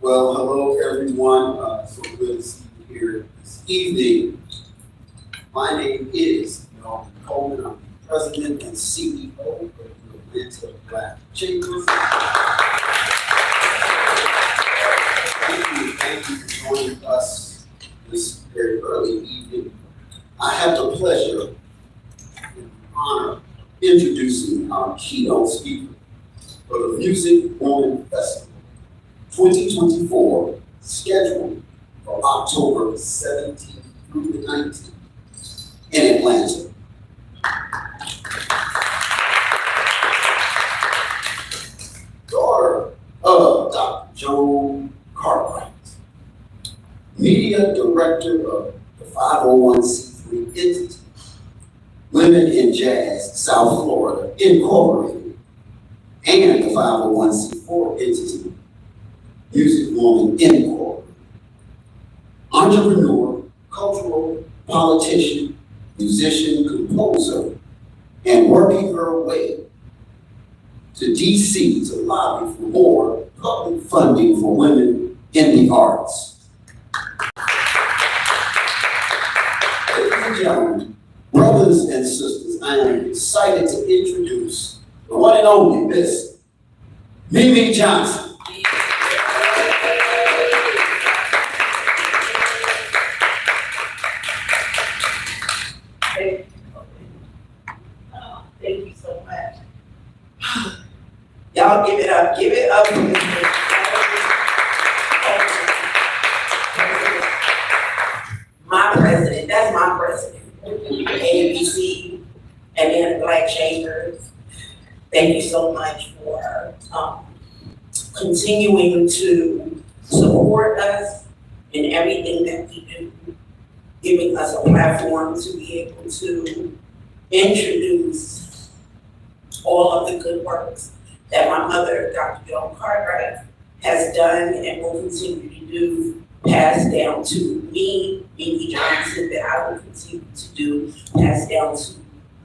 Well, hello everyone. So good to see you here this evening. My name is Norman Coleman. I'm the President and CEO of the Atlanta Black Chambers. Thank you for joining us this very early evening. I have the pleasure and honor of introducing our keynote speaker for the Music Woman Festival 2024, scheduled for October 17th through the 19th in Atlanta. Daughter of Dr. Joan Cartwright, Media Director of the 501c3 entity, Women in Jazz South Florida Incorporated, and the 501c4 entity, Music Woman Incorporated. Entrepreneur, cultural politician, musician, composer, and working her way to DC to lobby for more public funding for women in the arts. Ladies and gentlemen, brothers and sisters, I am excited to introduce the one and only Miss Mimi Johnson. Thank you so much. Y'all give it up, give it up. My president, that's my president. ABC and then the Black Chambers. Thank you so much for continuing to support us in everything that we do, giving us a platform to be able to introduce all of the good works that my mother, Dr. Joan Cartwright, has done and will continue to do, passed down to me, Mimi Johnson, that I will continue to do, passed down to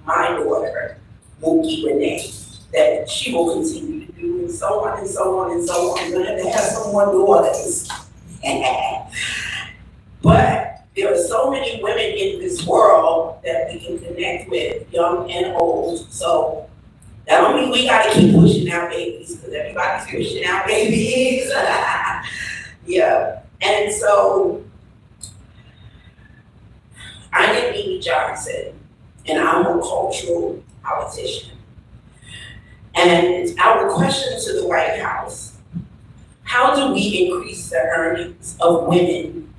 my daughter, Mookie Renee, that she will continue to do, and so on and so on and so on. I'm gonna have some more daughters. But there are so many women in this world that we can connect with, young and old. So that don't mean we gotta keep pushing out babies, because everybody's pushing out babies. Yeah, and so I am Mimi Johnson, and I'm a cultural politician. And our question to the White House: how do we increase the earnings of women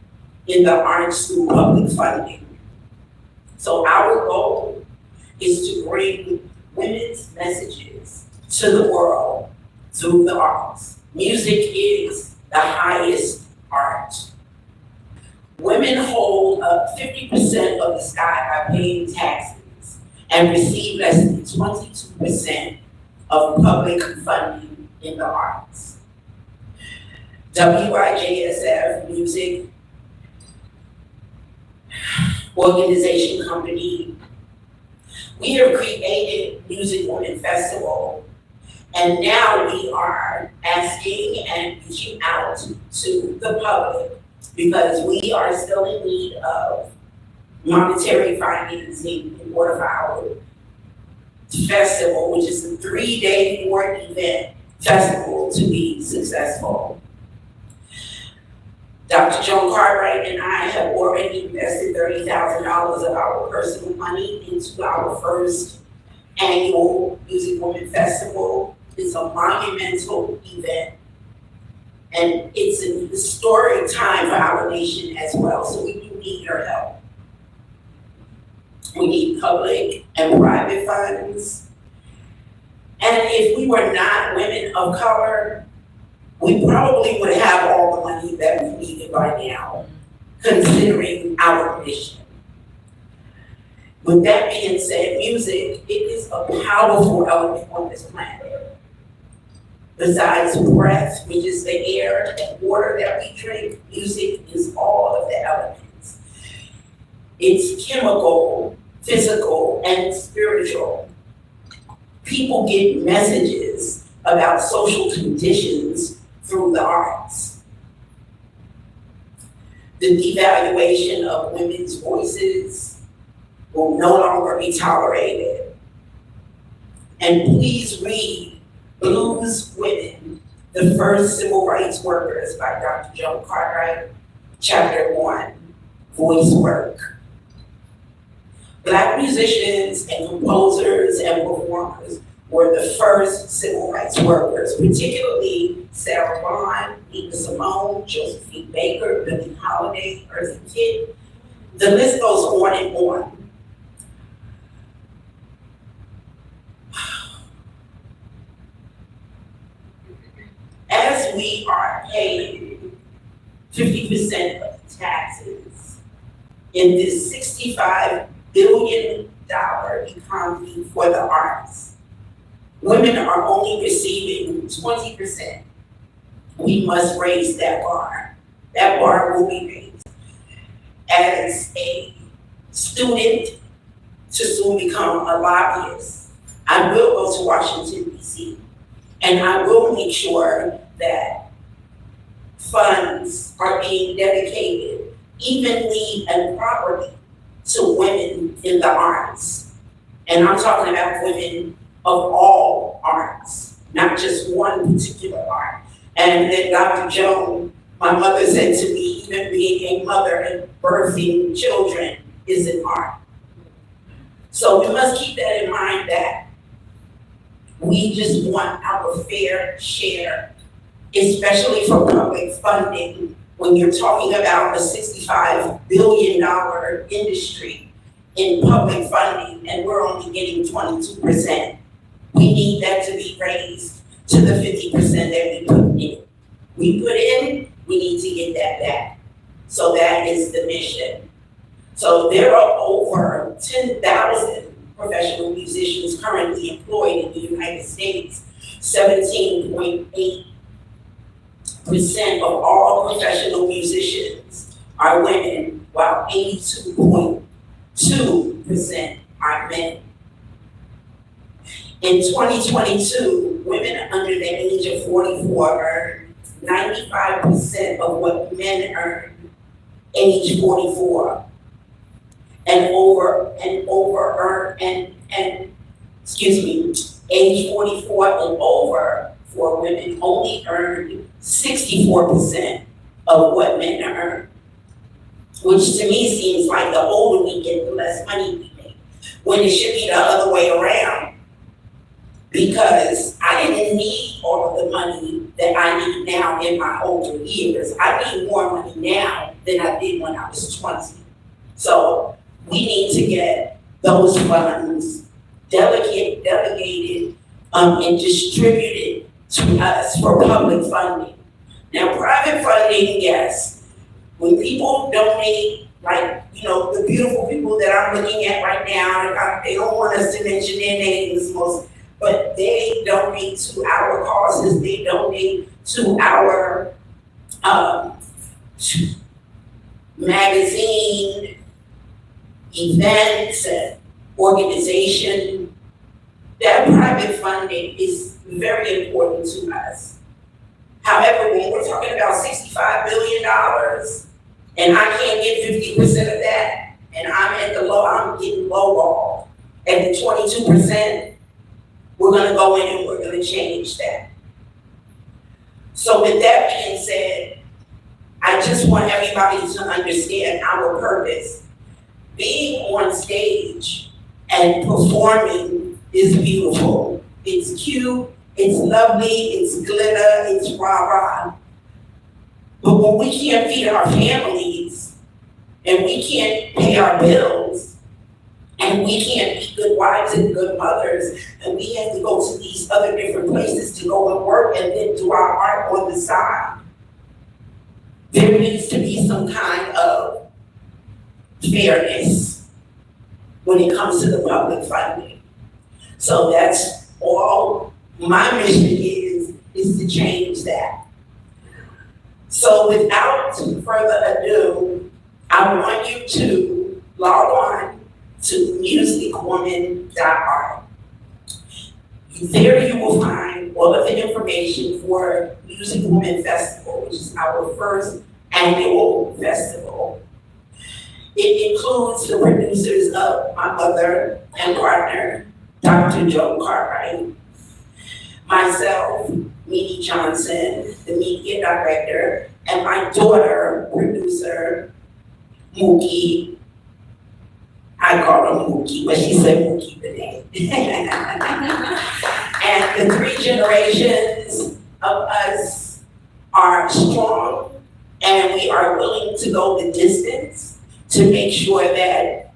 in the arts through public funding? So our goal is to bring women's messages to the world through the arts. Music is the highest art. Women hold up 50% of the sky by paying taxes and receive less than 22% of public funding in the arts. WIJSF Music Organization Company, we have created Music Woman Festival, and now we are asking and reaching out to the public because we are still in need of monetary financing in order for our festival, which is a 3-day, 4-event festival, to be successful. Dr. Joan Cartwright and I have already invested $30,000 of our personal money into our first annual Music Woman Festival. It's a monumental event, and it's an historic time for our nation as well, so we do need your help. We need public and private funds, and if we were not women of color, we probably would have all the money that we needed by now, considering our mission. With that being said, music, it is a powerful element on this planet. Besides breath, which is the air and water that we drink, music is all of the elements. It's chemical, physical, and spiritual. People get messages about social conditions through the arts. The devaluation of women's voices will no longer be tolerated. And please read Blues Women, the First Civil Rights Workers by Dr. Joan Cartwright, Chapter 1, Voice Work. Black musicians and composers and performers were the first civil rights workers, particularly Sarah Vaughan, Nina Simone, Josephine Baker, Billie Holiday, Eartha Kitt. The list goes on and on. As we are paying 50% of the taxes in this $65 billion economy for the arts, women are only receiving 20%. We must raise that bar. That bar will be raised. As a student to soon become a lobbyist, I will go to Washington, D.C., and I will make sure that funds are being dedicated evenly and properly to women in the arts. And I'm talking about women of all arts, not just one particular art. And then Dr. Joan, my mother said to me, even being a mother and birthing children is an art. So we must keep that in mind, that we just want our fair share, especially for public funding. When you're talking about a $65 billion industry in public funding and we're only getting 22%, we need that to be raised to the 50% that we put in. We put in, we need to get that back. So that is the mission. So there are over 10,000 professional musicians currently employed in the United States. 17.8% of all professional musicians are women, while 82.2% are men. In 2022, women under the age of 44 earned 95% of what men earn age 44. Age 44 and over for women only earned 64% of what men earn, which to me seems like the older we get, the less money we make, when it should be the other way around. Because I didn't need all of the money that I need now in my older years. I need more money now than I did when I was 20. So we need to get those funds delegated and distributed to us for public funding. Now, private funding, yes. When people donate, like, the beautiful people that I'm looking at right now, they don't want us to mention their names, but they donate to our causes, they donate to our magazine, events, and organization. That private funding is very important to us. However, when we're talking about $65 billion and I can't get 50% of that, and I'm getting lowballed at the 22%, we're gonna go in and we're gonna change that. So with that being said, I just want everybody to understand our purpose. Being on stage and performing is beautiful. It's cute, it's lovely, it's glitter, it's rah-rah. But when we can't feed our families, and we can't pay our bills, and we can't be good wives and good mothers, and we have to go to these other different places to go and work and then do our art on the side, there needs to be some kind of fairness when it comes to the public funding. So that's all my mission is is to change that. So without further ado, I want you to log on to musicwoman.art. There you will find all of the information for Music Woman Festival, which is our first annual festival. It includes the producers of my mother and partner, Dr. Joe Cartwright, myself, Mimi Johnson, the media director, and my daughter, producer, Mookie. I call her Mookie, but she said Mookie today. And the three generations of us are strong, and we are willing to go the distance to make sure that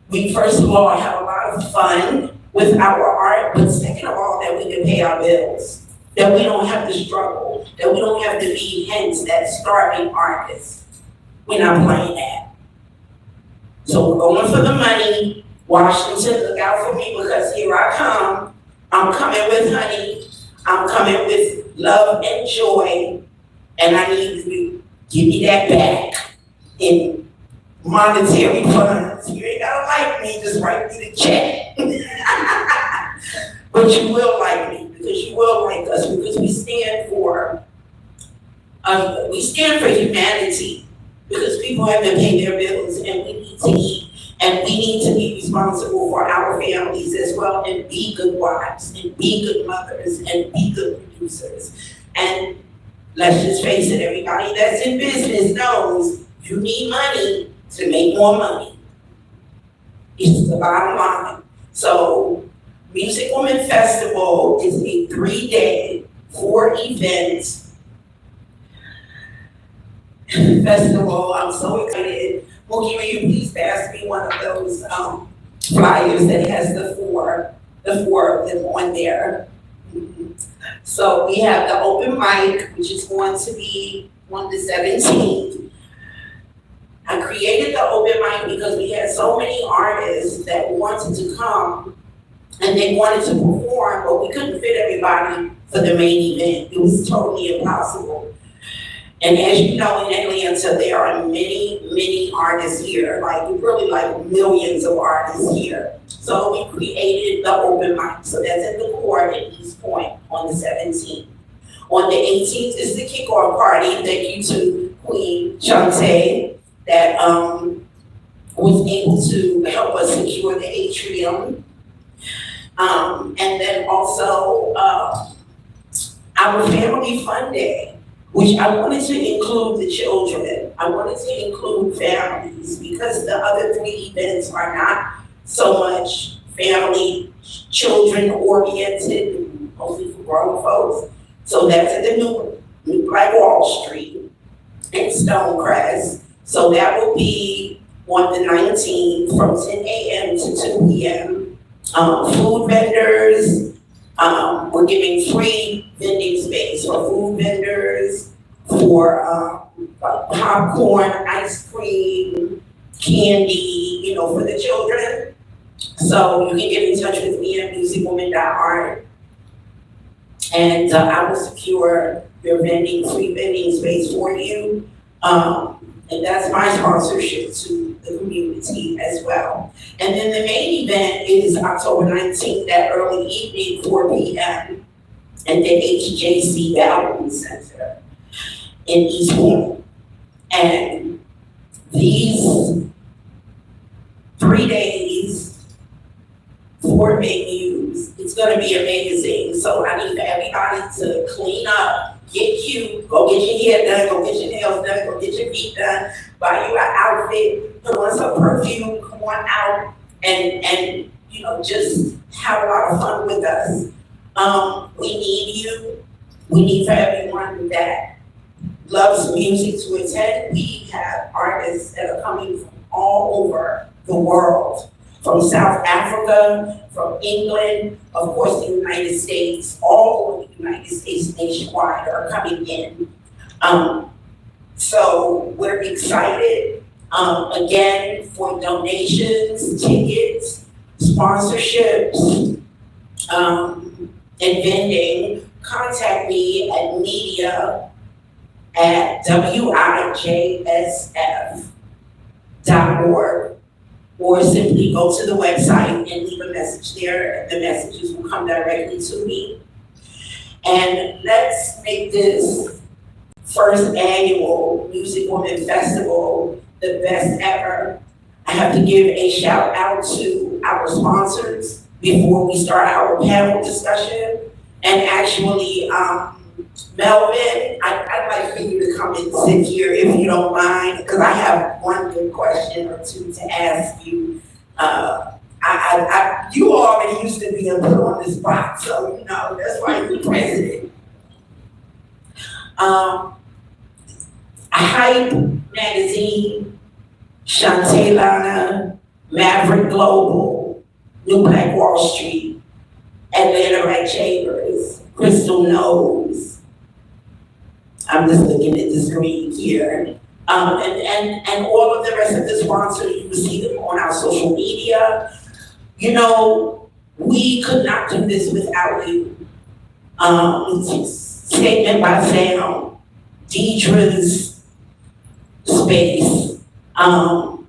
we, first of all, have a lot of fun with our art, but second of all, that we can pay our bills, that we don't have to struggle, that we don't have to be hence that starving artists. We're not playing that. So we're going for the money. Washington, look out for me, because here I come. I'm coming with honey. I'm coming with love and joy. And I need you to give me that back in monetary funds. You ain't gotta like me, just write me the check. But you will like me, because you will like us, because we stand for humanity, because people have to pay their bills, and we need to eat, and we need to be responsible for our families as well, and be good wives, and be good mothers, and be good producers. And let's just face it, everybody that's in business knows you need money to make more money. It's the bottom line. So Music Woman Festival is a 3-day, 4-event festival. I'm so excited. Mookie, will you please pass me one of those flyers that has the four of them on there? So we have the open mic, which is going to be on the 17th. I created the open mic because we had so many artists that wanted to come and they wanted to perform, but we couldn't fit everybody for the main event. It was totally impossible. And as you know, in Atlanta, there are many, many artists here, really millions of artists here. So we created the open mic. So that's at the court at East Point on the 17th. On the 18th is the kickoff party. Thank you to Queen Shantae that was able to help us secure the atrium. And then also our family fun day, which I wanted to include the children. I wanted to include families, because the other 3 events are not so much family, children oriented, mostly for grown folks. So that's at the New Black Wall Street in Stonecrest. So that will be on the 19th from 10 a.m. to 2 p.m. Food vendors, we're giving free vending space for food vendors, for popcorn, ice cream, candy, for the children. So you can get in touch with me at musicwoman.art, and I will secure your free vending space for you. And that's my sponsorship to the community as well. And then the main event is October 19th, that early evening, 4 p.m. at the HJC Gallery Center in East Point. And these 3 days, 4 venues, it's gonna be amazing. So I need for everybody to clean up, get cute, go get your hair done, go get your nails done, go get your feet done, buy you an outfit, put on some perfume, come on out and just have a lot of fun with us. We need you. We need for everyone that loves music to attend. We have artists that are coming from all over the world, from South Africa, from England, of course the United States, all over the United States nationwide are coming in. So we're excited. Again, for donations, tickets, sponsorships, and vending, contact me at media@wijsf.org, or simply go to the website and leave a message there. The messages will come directly to me. And let's make this first annual Music Women Festival the best ever. I have to give a shout out to our sponsors before we start our panel discussion. And actually, Melvin, I'd like for you to come and sit here if you don't mind, because I have one good question or two to ask you. You already used to being put on the spot, so you know, that's why you're president. Hype Magazine, Shantae Lana, Maverick Global, New Black Wall Street, Atlanta Right Chambers, Crystal Knows. I'm just looking at the screen here. And all of the rest of the sponsors, you will see them on our social media. You know, we could not do this without you. Statement by sound, Deidre's space.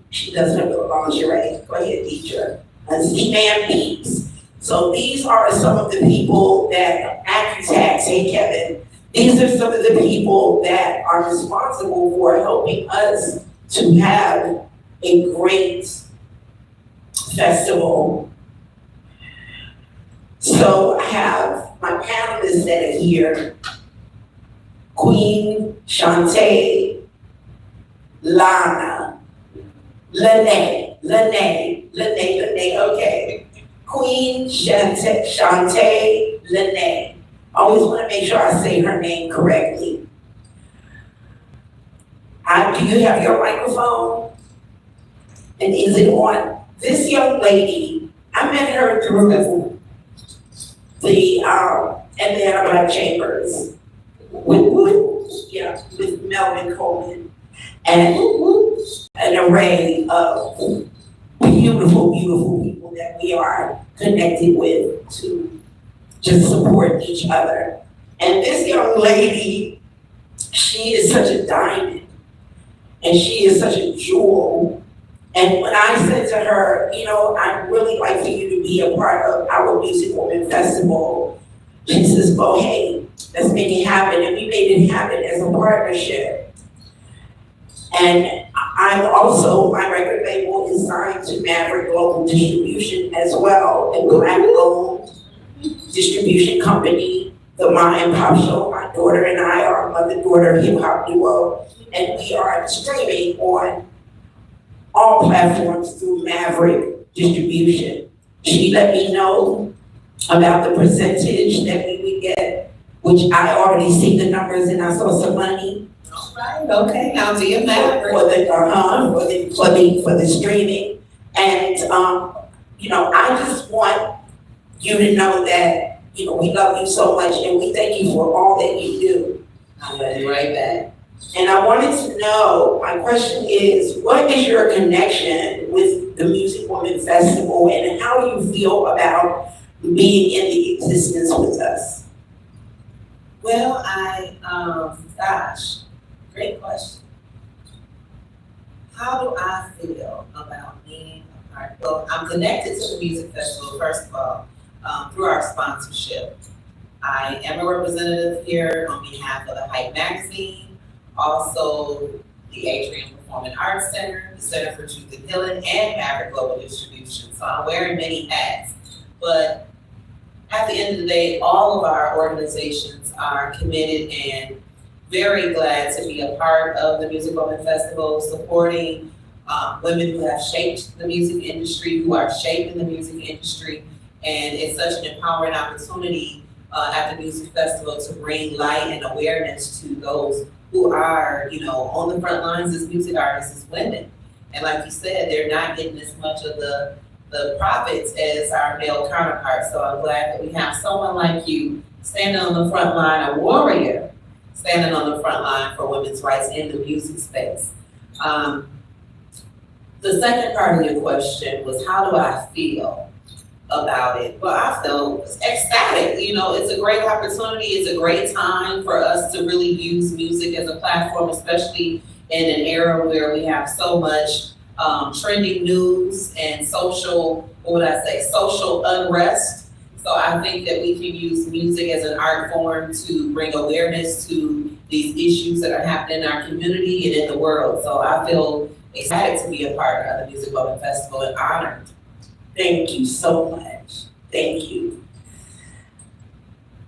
She does her little lingerie. Go ahead, Deidre. Z-Man Beats. So these are some of the people that, Acutax, hey Kevin, these are some of the people that are responsible for helping us to have a great festival. So I have my panelists that are here. Queen Shantae Lana, Lene, okay. Queen Shantae Lene. I always want to make sure I say her name correctly. Do you have your microphone? And is it on? This young lady, I met her through the Atlanta Black Chambers with Melvin Coleman, and an array of beautiful, beautiful people that we are connected with to just support each other. And this young lady, she is such a diamond, and she is such a jewel. And when I said to her, you know, I'd really like for you to be a part of our Music Women Festival, she says, well, hey, let's make it happen. And we made it happen as a partnership. And I'm also, my record label is signed to Maverick Global Distribution as well, a Black-owned distribution company. The Ma and Pop Show, my daughter and I are a mother-daughter hip-hop duo, and we are streaming on all platforms through Maverick Distribution. She let me know about the percentage that we would get, which I already see the numbers and I saw some money. Right, okay, now do your math. For the streaming. And you know, I just want you to know that, you know, we love you so much and we thank you for all that you do. I'm gonna be right back. And I wanted to know, my question is, what is your connection with the Music Women Festival and how you feel about being in the existence with us? Well, gosh, great question. How do I feel about being a part? Well, I'm connected to the music festival, first of all, through our sponsorship. I am a representative here on behalf of the Hype Magazine, also the Atrium Performing Arts Center, the Center for Truth and Healing, and Maverick Global Distribution. So I'm wearing many hats. But at the end of the day, all of our organizations are committed and very glad to be a part of the Music Women Festival, supporting women who have shaped the music industry, who are shaping the music industry. And it's such an empowering opportunity at the music festival to bring light and awareness to those who are, you know, on the front lines as music artists, as women. And like you said, they're not getting as much of the profits as our male counterparts. So I'm glad that we have someone like you standing on the front line, a warrior, standing on the front line for women's rights in the music space. The second part of your question was, how do I feel? about it. Well, I felt ecstatic. You know, it's a great opportunity. It's a great time for us to really use music as a platform, especially in an era where we have so much trending news and social unrest. So I think that we can use music as an art form to bring awareness to these issues that are happening in our community and in the world. So I feel excited to be a part of the Music Women Festival and honored. Thank you so much. Thank you.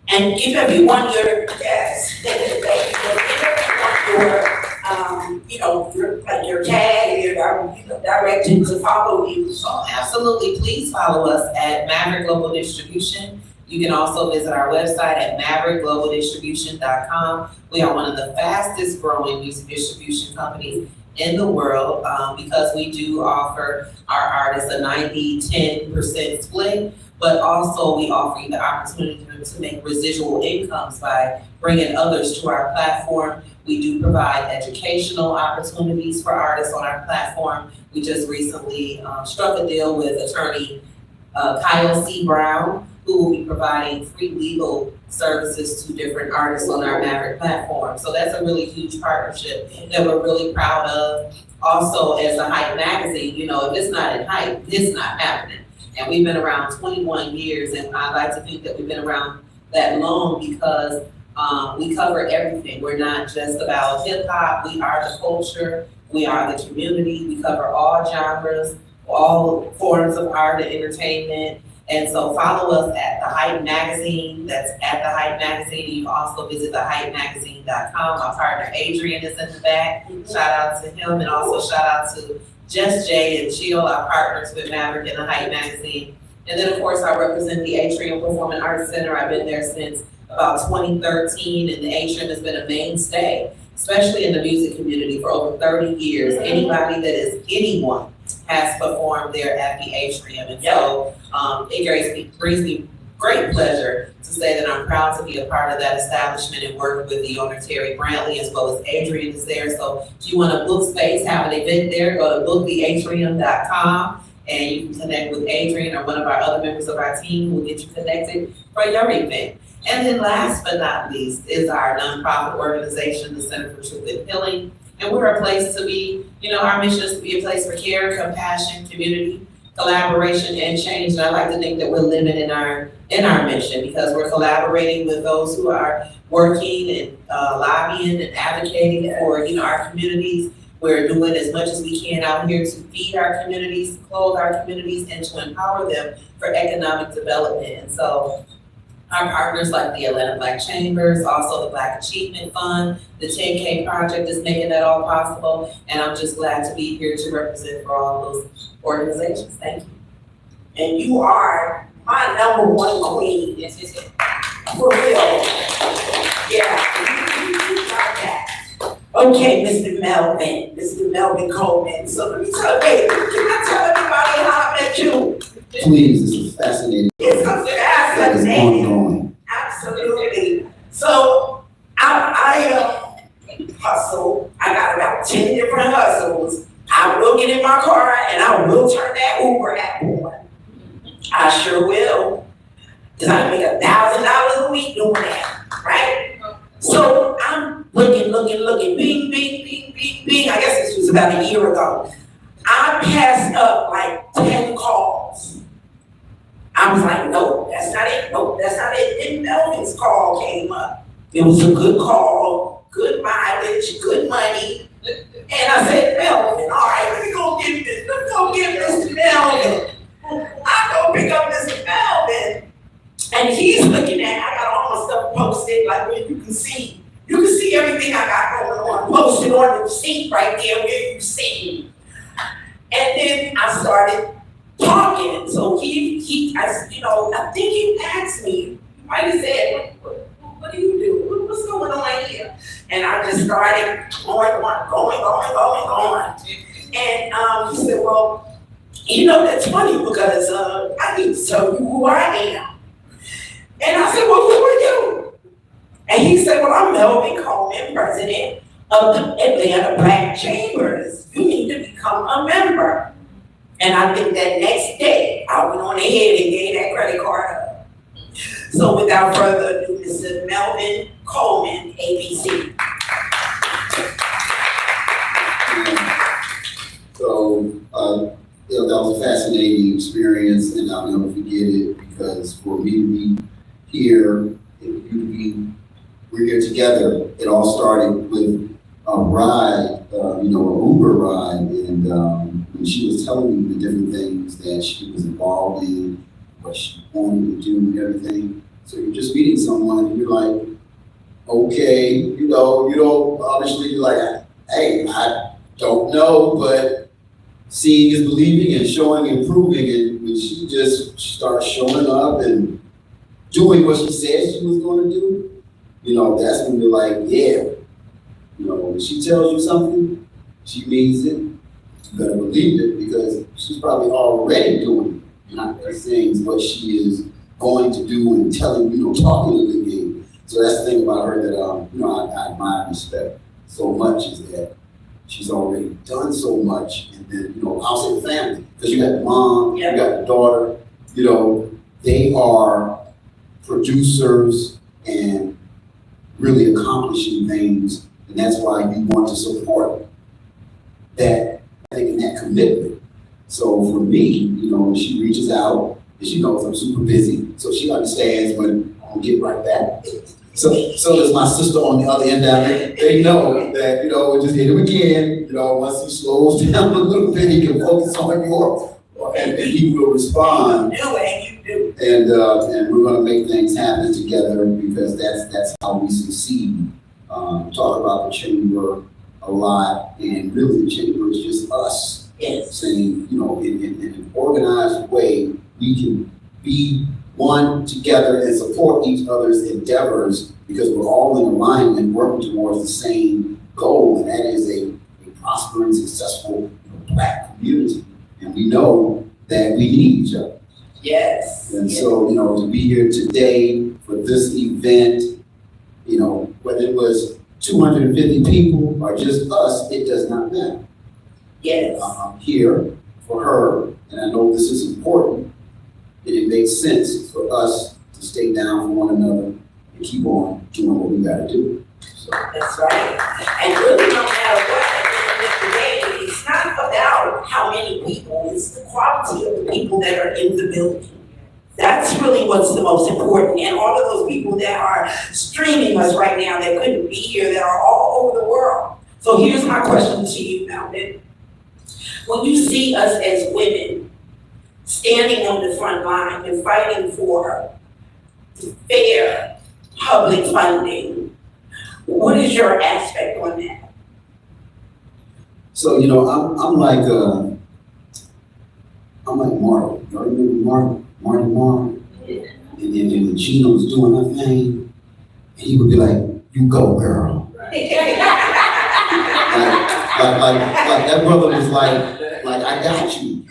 And give everyone your, yes, thank you. Give everyone your tag, your direction to follow you. So absolutely, please follow us at Maverick Global Distribution. You can also visit our website at maverickglobaldistribution.com. We are one of the fastest growing music distribution companies in the world because we do offer our artists a 90-10% split, but also we offer you the opportunity to make residual incomes by bringing others to our platform. We do provide educational opportunities for artists on our platform. We just recently struck a deal with attorney Kyle C. Brown, who will be providing free legal services to different artists on our Maverick platform. So that's a really huge partnership that we're really proud of. Also, as a Hype magazine, you know, if it's not in Hype, it's not happening. And we've been around 21 years, and I like to think that we've been around that long because we cover everything. We're not just about hip hop, we are the culture, we are the community, we cover all genres, all forms of art and entertainment. And so follow us at The Hype Magazine. That's at The Hype Magazine. You can also visit thehypemagazine.com. My partner Adrian is in the back. Shout out to him, and also shout out to Just Jay and Chill, our partners with Maverick and The Hype Magazine. And then of course I represent the Atrium Performing Arts Center. I've been there since about 2013, and the Atrium has been a mainstay, especially in the music community, for over 30 years. Anybody that is anyone has performed there at the Atrium. And so it brings me great pleasure to say that I'm proud to be a part of that establishment and work with the owner, Terry Brantley, as well as Adrian is there. So if you want to book space, have an event there, go to booktheatrium.com and you can connect with Adrian or one of our other members of our team who will get you connected for your event. And then last but not least is our nonprofit organization, the Center for Truth and Healing. And we're a place to be, you know, our mission is to be a place for care, compassion, community, collaboration, and change. And I like to think that we're living in our mission because we're collaborating with those who are working and lobbying and advocating for, you know, our communities. We're doing as much as we can out here to feed our communities, clothe our communities, and to empower them for economic development. And so our partners like the Atlanta Black Chambers, also the Black Achievement Fund, the 10K Project is making that all possible. And I'm just glad to be here to represent for all those organizations. Thank you. And you are my #1 queen. Yes. For real. Yeah, you got that. Okay, Mr. Melvin Coleman. So let me tell you, can I tell everybody how I met you? Please, this is fascinating. It's That is fascinating. ongoing. Absolutely. So I hustle. I got about 10 different hustles. I will get in my car and I will turn that Uber app on. I sure will. Cause I make $1,000 a week doing that, right? So I'm looking, bing, I guess this was about a year ago. I passed up like 10 calls. I was like, nope, that's not it. Then Melvin's call came up. It was a good call, good mileage, good money. And I said, Melvin, all right, let me go get this. Let's go get Mr. Melvin. I go pick up Mr. Melvin. And he's looking at, I got all my stuff posted, like where you can see everything I got going on, posted on the seat right there where you see. And then I started talking. So I think he asked me, he might have said, what do you do? What's going on here? And I just started going. And he said, well, you know, that's funny because I need to tell you who I am. And I said, well, who are you? And he said, well, I'm Melvin Coleman, president of the Atlanta Black Chambers. You need to become a member. And I think that next day, I went on ahead and gave that credit card up. So without further ado, Mr. Melvin Coleman, ABC. So, that was a fascinating experience, and I'll never forget it, because for me to be here, and you to be, we're here together. It all started with a ride, an Uber ride, and when she was telling me the different things that she was involved in, what she wanted to do and everything. So you're just meeting someone and you're like, okay, obviously you're like, hey, I don't know, but seeing is believing and showing and proving. And when she just starts showing up and doing what she said she was going to do, that's when you're like, yeah. When she tells you something, she means it. You better believe it, because she's probably already doing it, not just saying what she is going to do and telling, talking to the game. So that's the thing about her that, I admire and respect so much, is that she's already done so much. And then, I'll say the family, because you got the mom, you got the daughter, they are producers and really accomplishing things. And that's why you want to support that, and that commitment. So for me, when she reaches out, and she knows I'm super busy, so she understands when I'll get right back. So does my sister on the other end of it. They know that, we'll just hit him again. Once he slows down a little bit, he can focus on your, and he will respond. You do it, you do. And we're gonna make things happen together, because that's how we succeed. Talk about the chamber a lot, and really the chamber is just us. Yes. Saying, in an organized way, we can be one together and support each other's endeavors, because we're all in alignment, working towards the same goal, and that is a prospering, successful Black community. And we know that we need each other. Yes. And so, to be here today for this event, whether it was 250 people or just us, it does not matter. Yes. I'm here for her, and I know this is important, and it makes sense for us to stay down for one another and keep on doing what we gotta do. So. That's right. And really, no matter what, at the end of the day, it's not about how many people, it's the quality of the people that are in the building. That's really what's the most important. And all of those people that are streaming us right now that couldn't be here, that are all over the world. So here's my question to you, Melvin. When you see us as women standing on the front line and fighting for fair public funding, what is your aspect on that? So, I'm like Marty. You remember Marty? And then when Gina was doing her thing, and he would be like, you go, girl. Like that brother was like, I got you.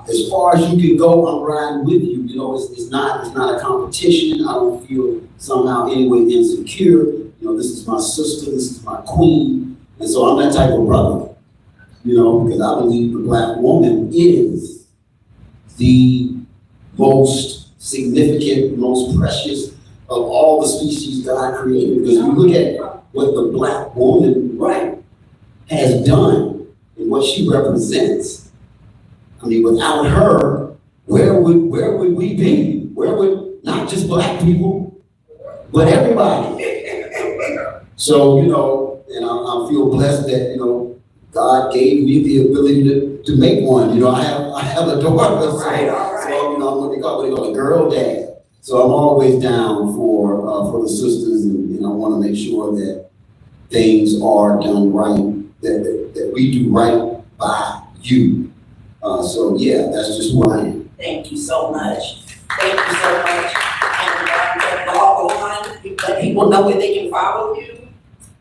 As far as you can go, I'm riding with you. It's not a competition. I don't feel somehow anyway insecure. This is my sister, this is my queen. And so I'm that type of brother, because I believe the Black woman is the most significant, most precious of all the species God created. Because if you look at what the Black woman, has done and what she represents, without her, where would we be? Where would not just Black people, but everybody? So, and I feel blessed that, God gave me the ability to make one. I have a daughter, so I'm what they call a girl dad. So I'm always down for the sisters, and I want to make sure that things are done right, that we do right by you. So yeah, that's just who I am. Thank you so much. Thank you so much. And log on, let people know where they can follow you.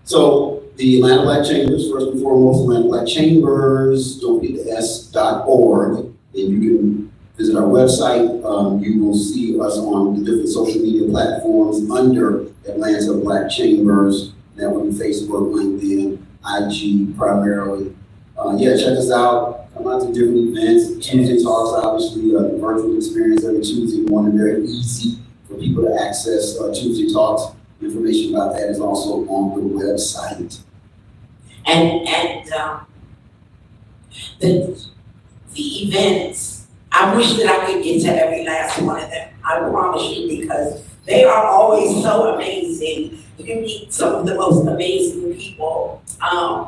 So the Atlanta Black Chambers, first and foremost, Atlanta Black Chambers, don't forget the s.org, and you can visit our website. You will see us on the different social media platforms under Atlanta Black Chambers. That would be Facebook, LinkedIn, IG primarily. Check us out. Come lots of different events. Tuesday Talks, obviously, the virtual experience every Tuesday morning, very easy for people to access Tuesday Talks. Information about that is also on the website. And the events, I wish that I could get to every last one of them. I promise you, because they are always so amazing. You meet some of the most amazing people.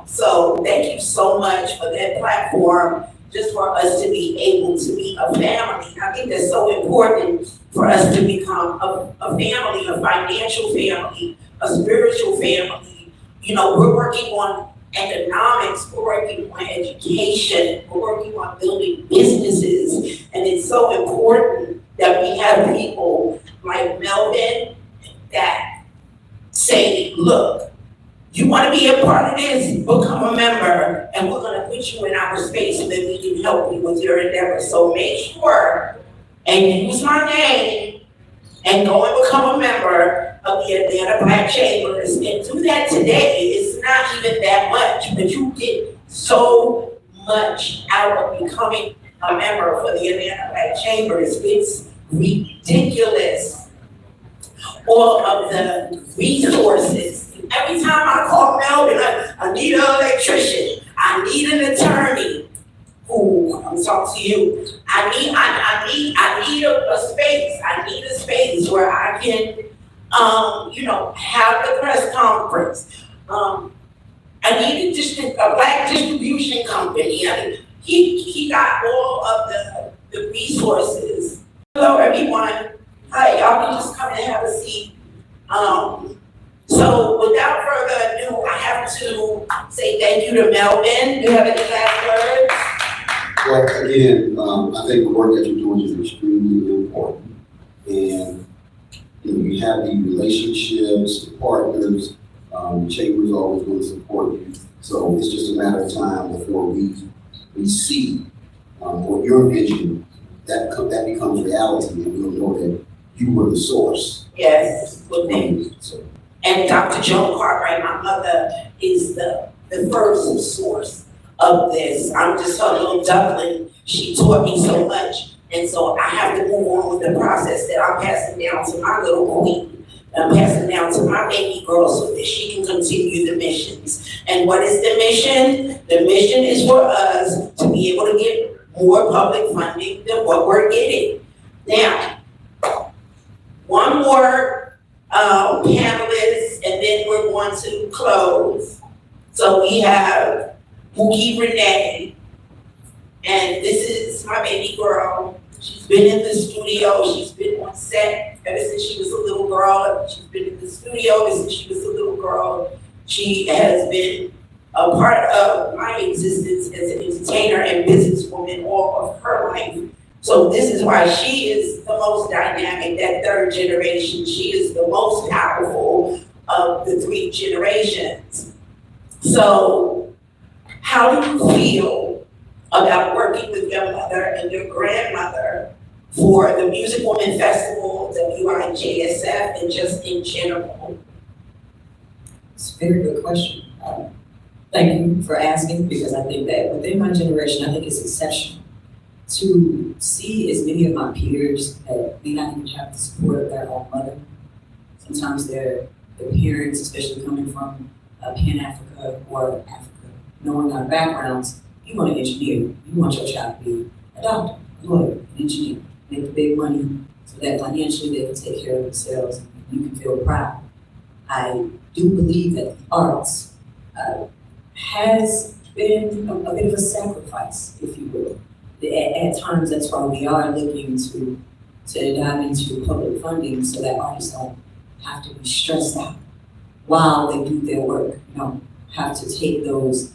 So thank you so much for that platform, just for us to be able to be a family. I think that's so important for us to become a family, a financial family, a spiritual family. You know, we're working on economics, we're working on education, we're working on building businesses, and it's so important that we have people like Melvin that say, look, you want to be a part of this, become a member, and we're going to put you in our space so that we can help you with your endeavors. So make sure and use my name and go and become a member of the Atlanta Black Chambers, and do that today. It's not even that much, but you get so much out of becoming a member for the Atlanta Black Chambers. It's ridiculous. All of the resources. Every time I call Melvin, I need an electrician, I need an attorney. Ooh, I'm talking to you. I need a space. I need a space where I can, have the press conference. I need a black distribution company. I mean, he got all of the resources. Hello, everyone. Hi, y'all can just come and have a seat. So without further ado, I have to say thank you to Melvin. Do you have any last words? Well, again, I think the work that you're doing is extremely important. And you have the relationships, the partners, the chamber is always going to support you. So it's just a matter of time before we see what your vision, that becomes reality, and we'll know that you were the source. Yes, well, thank you. And Dr. Joan Cartwright, my mother, is the first source of this. I'm just her little duckling. She taught me so much. And so I have to move on with the process that I'm passing down to my little queen. I'm passing down to my baby girl so that she can continue the missions. And what is the mission? The mission is for us to be able to get more public funding than what we're getting. Now, one more panelist, and then we're going to close. So we have Mookie Renee, and this is my baby girl. She's been in the studio, she's been on set ever since she was a little girl. She's been in the studio ever since she was a little girl. She has been a part of my existence as an entertainer and businesswoman all of her life. So this is why she is the most dynamic, that third generation. She is the most powerful of the three generations. So how do you feel about working with your mother and your grandmother for the Music Woman Festival, WIJSF, and just in general? It's a very good question. Thank you for asking, because I think that within my generation, I think it's exceptional to see as many of my peers that may not even have the support of their own mother. Sometimes their parents, especially coming from Pan-Africa or Africa, knowing our backgrounds, you want an engineer, you want your child to be a doctor, a lawyer, an engineer, make the big money so that financially they can take care of themselves and you can feel proud. I do believe that the arts has been a bit of a sacrifice, if you will. At times, that's why we are looking to dive into public funding so that artists don't have to be stressed out while they do their work. You don't have to take those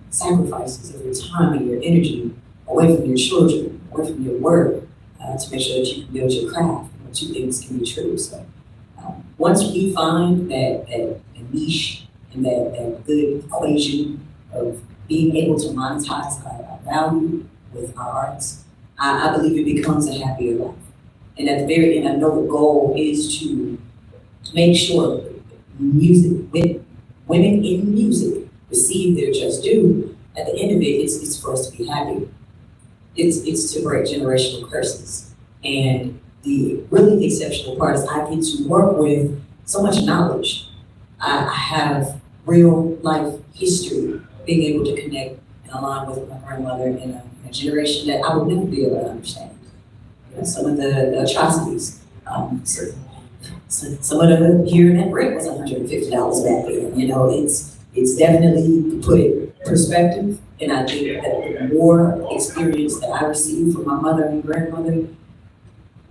sacrifices of your time and your energy away from your children, away from your work, to make sure that you can build your craft, what you think can be true. So once we find that niche and that good equation of being able to monetize our value with our arts, I believe it becomes a happier life. And at the very end, I know the goal is to make sure music, women in music receive their just due, at the end of it, it's for us to be happy. It's to break generational curses. And the really exceptional part is I get to work with so much knowledge. I have real life history, being able to connect and align with my grandmother in a generation that I would never be able to understand. You know, some of the atrocities, some of the hearing that rent was $150 back then. You know, it's definitely put it in perspective. And I think that the more experience that I receive from my mother and grandmother,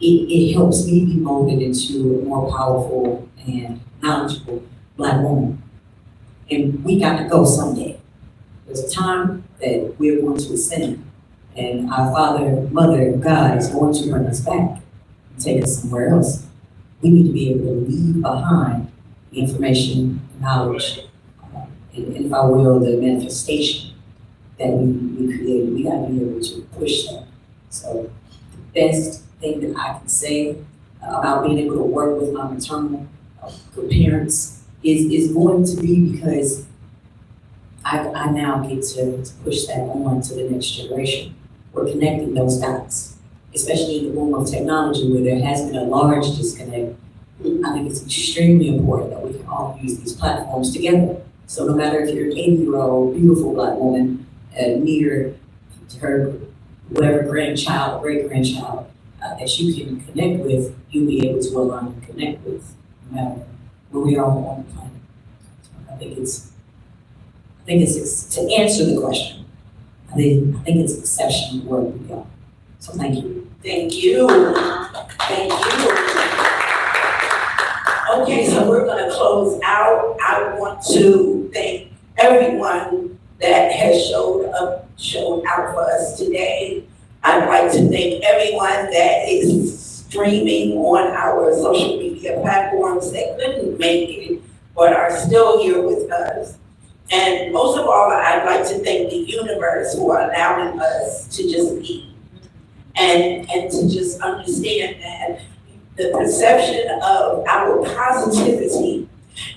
it helps me be molded into a more powerful and knowledgeable Black woman. And we got to go someday. There's a time that we're going to ascend, and our Father, Mother, God is going to bring us back and take us somewhere else. We need to be able to leave behind the information, knowledge, and if I will, the manifestation that we created. We got to be able to push that. So the best thing that I can say about being able to work with my maternal parents is going to be because I now get to push that on to the next generation. We're connecting those dots, especially in the boom of technology where there has been a large disconnect. I think it's extremely important that we can all use these platforms together. So no matter if you're an 80-year-old beautiful Black woman near her whatever grandchild, great-grandchild that you can connect with, you'll be able to align and connect with, no matter where we are on the planet. So I think it's to answer the question. I think it's exceptional work we've done. So thank you. Thank you. Thank you. Okay, so we're gonna close out. I want to thank everyone that has shown out for us today. I'd like to thank everyone that is streaming on our social media platforms that couldn't make it, but are still here with us. And most of all, I'd like to thank the universe for allowing us to just be and to just understand that the perception of our positivity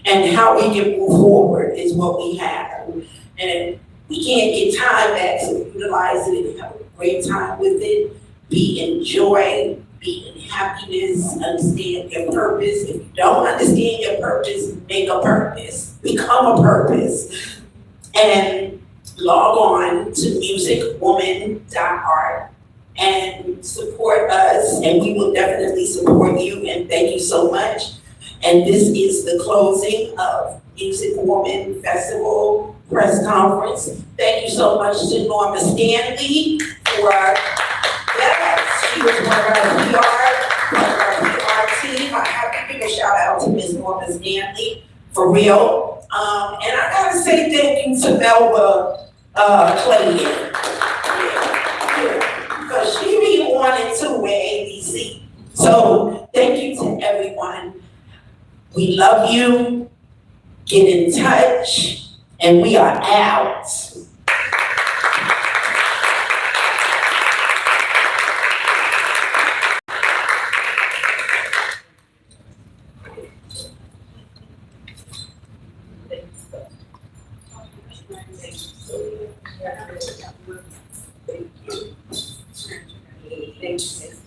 and how we can move forward is what we have. And we can't get time back, so utilize it and have a great time with it. Be in joy, be in happiness, understand your purpose. If you don't understand your purpose, make a purpose, become a purpose. And log on to musicwoman.art and support us, and we will definitely support you, and thank you so much. And this is the closing of Music Woman Festival press conference. Thank you so much to Norma Stanley for, yes, she was one of our PR team. I have to give a shout out to Ms. Norma Stanley, for real. And I gotta say thank you to Melba Clayton. Because she be on it too with ABC. So thank you to everyone. We love you. Get in touch, and we are out. Thank you.